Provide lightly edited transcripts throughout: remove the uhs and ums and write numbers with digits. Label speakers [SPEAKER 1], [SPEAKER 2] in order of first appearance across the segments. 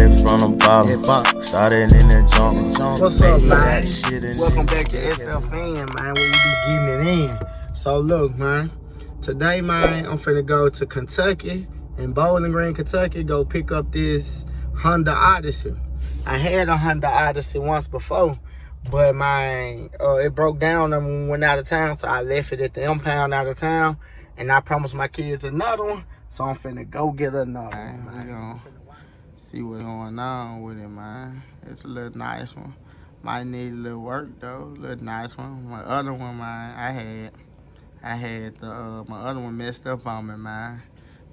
[SPEAKER 1] Started from the bottom, started in the jump.
[SPEAKER 2] What's up, man? Welcome back to SFN, man, where we be getting it in. So look, man, today, man, I'm finna go to Kentucky, in Bowling Green, Kentucky, go pick up this Honda Odyssey. I had a Honda Odyssey once before, but it broke down and we went out of town, so I left it at the impound out of town, and I promised my kids another one, so I'm finna go get another one, man. We gonna see what's going on with it, man. It's a little nice one. Might need a little work though, a little nice one. My other one, man, I had my other one messed up on me, man.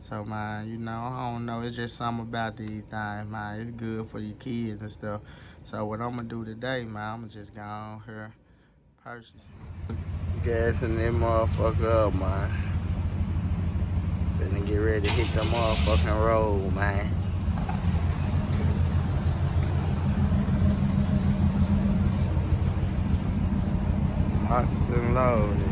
[SPEAKER 2] So, man, you know, I don't know. It's just something about these things, man. It's good for your kids and stuff. So, what I'm going to do today, man, I'm going to just go on here, purchase it. Gassing that motherfucker up, man. Finna get ready to hit the motherfucking road, man. Locked and loaded.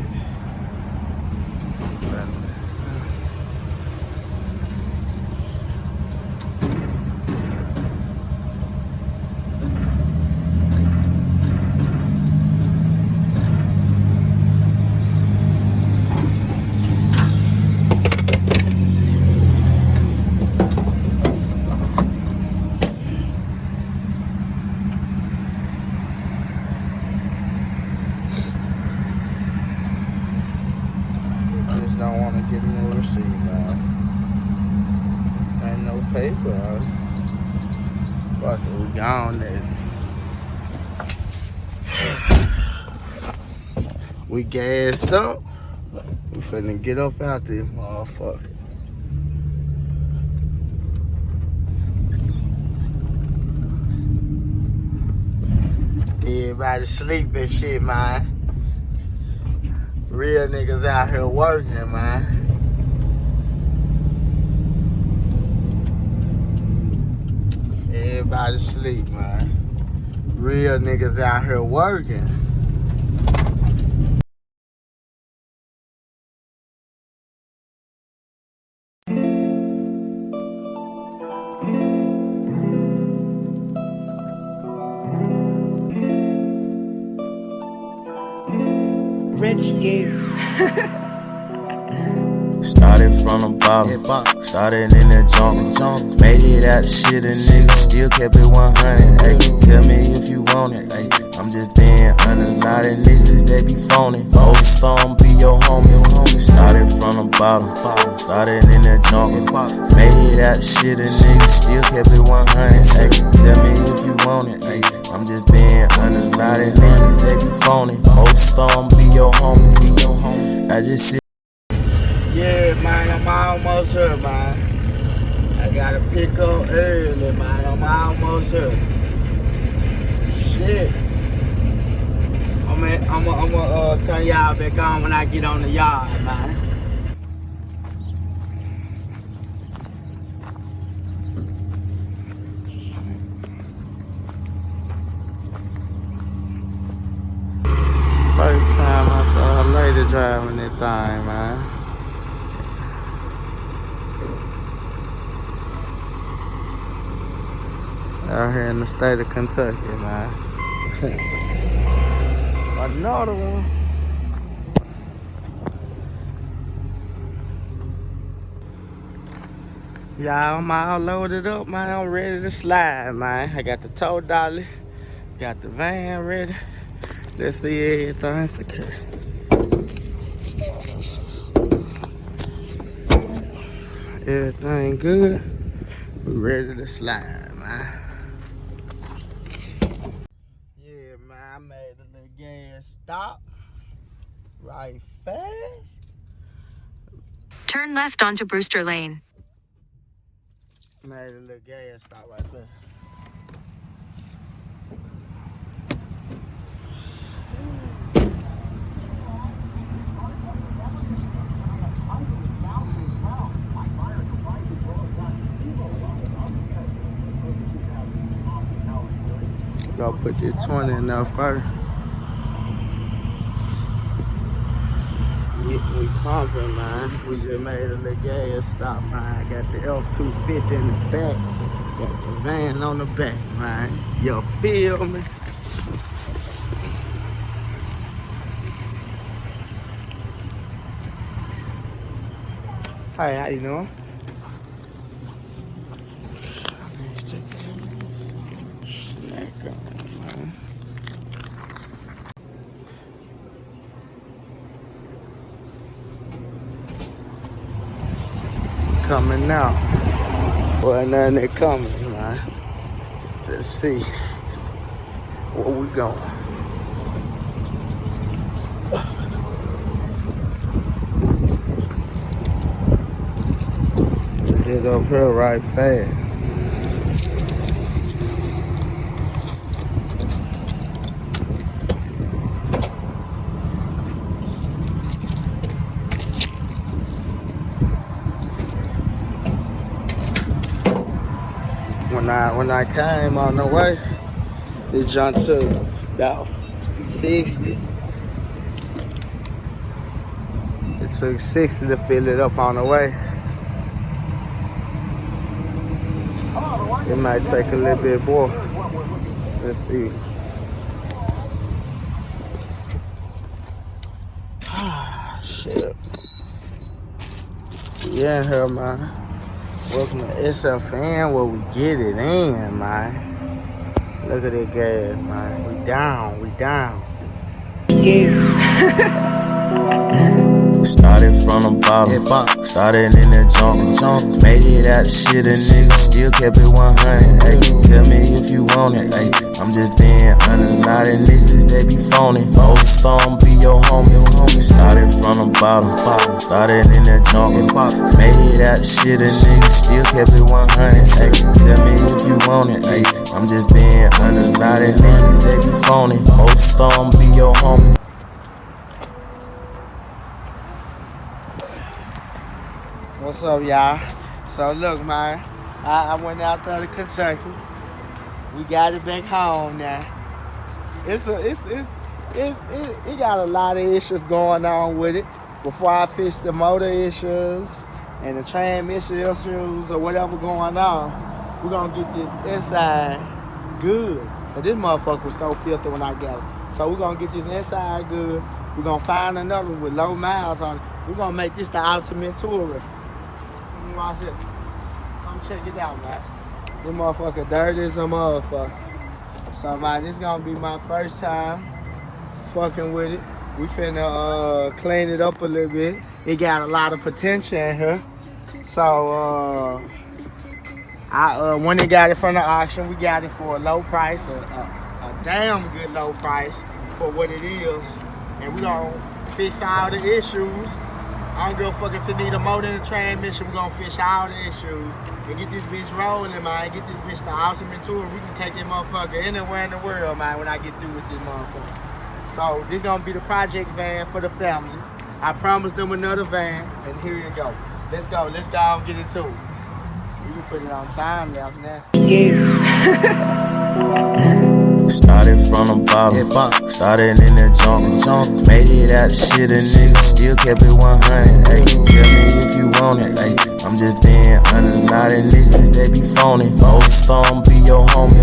[SPEAKER 2] Don't want to give no receipt, man. Ain't no paper. Fuck it, we gone there. We gassed up. We finna get up out there, motherfucker. Everybody sleep and shit, man. Real niggas out here working, man. Everybody sleep, man. Real niggas out here working.
[SPEAKER 3] Rich gigs.
[SPEAKER 1] Started from the bottom, started in the jump. Made it out the shit, a nigga still kept it 100. Ay, tell me if you want it. Ay, I'm just being honest, a lot of niggas, they be phony. Old Storm be your homies. Started from the bottom, started in the jump. Made it out the shit, a nigga still kept it 100. Ay, tell me if you want it. Ay, I'm just being honest, a lot of niggas, they be phony. Old Storm be your homies. I just sit.
[SPEAKER 2] Yeah, man, I'm almost here, man. I gotta pick up early, man. I'm almost here. Shit. I'm gonna turn y'all back on when I get on the yard, man. First time I saw a lady driving that thing, man. Out here in the state of Kentucky, man. Another one. Y'all, I'm all loaded up, man. I'm ready to slide, man. I got the tow dolly, got the van ready. Let's see everything secure. Everything good. We ready to slide, man. Yeah, man, I made a little gas stop. Right fast.
[SPEAKER 3] Turn left onto Brewster Lane.
[SPEAKER 2] Made a little gas stop right there. Go put this 20 in there first. We pumping, man. We just made a little gas stop, man. I got the F250 in the back. Got the van on the back, man. You feel me? Hey, how you doing? Coming now. Well, nothing that coming, man. Let's see where we going. Get up here right fast. When I came on the way, it jumped to about 60. It took 60 to fill it up on the way. It might take a little bit more. Let's see. Ah, shit. Yeah, here, man. Welcome to SFN where we get it in, man. Look at that gas, man. We down.
[SPEAKER 1] Started from the bottom, started in the junk, made it out of shit, a nigga still kept it 100. Ay, tell me if you want it. Ay, I'm just being honest, a lot of niggas they be phoning. Old Storm be your homie. Started from the bottom, started in the junk, made it out of shit, a nigga still kept it 100. Ay, tell me if you want it. Ay, I'm just being honest, a lot of niggas they be phoning. Old Storm be your homie.
[SPEAKER 2] What's up, y'all? So look, man, I went out there to Kentucky. We got it back home now. It got a lot of issues going on with it. Before I fix the motor issues and the transmission issues or whatever going on, we're gonna get this inside good. But this motherfucker was so filthy when I got it. So we're gonna get this inside good. We're gonna find another one with low miles on it. We're gonna make this the ultimate tourer. Watch it. Come check it out, man. This motherfucker dirty as a motherfucker. So, man, this gonna be my first time fucking with it. We finna clean it up a little bit. It got a lot of potential in here. So, when they got it from the auction, we got it for a low price, a damn good low price for what it is. And we gonna fix all the issues. I don't give a fuck if it need a motor and a transmission. We're gonna fix all the issues and get this bitch rolling, man. Get this bitch the ultimate tour. We can take this motherfucker anywhere in the world, man, when I get through with this motherfucker. So this gonna be the project van for the family. I promised them another van, and here you go. Let's go and get into it. We can put it on time lapse now.
[SPEAKER 1] Started from the bottom, started in the junk, made it out of shit, a nigga still kept it 100. Ay, tell me if you want it. Ay, I'm just being honest, a lot of niggas they be phoning. Old Storm be your homie.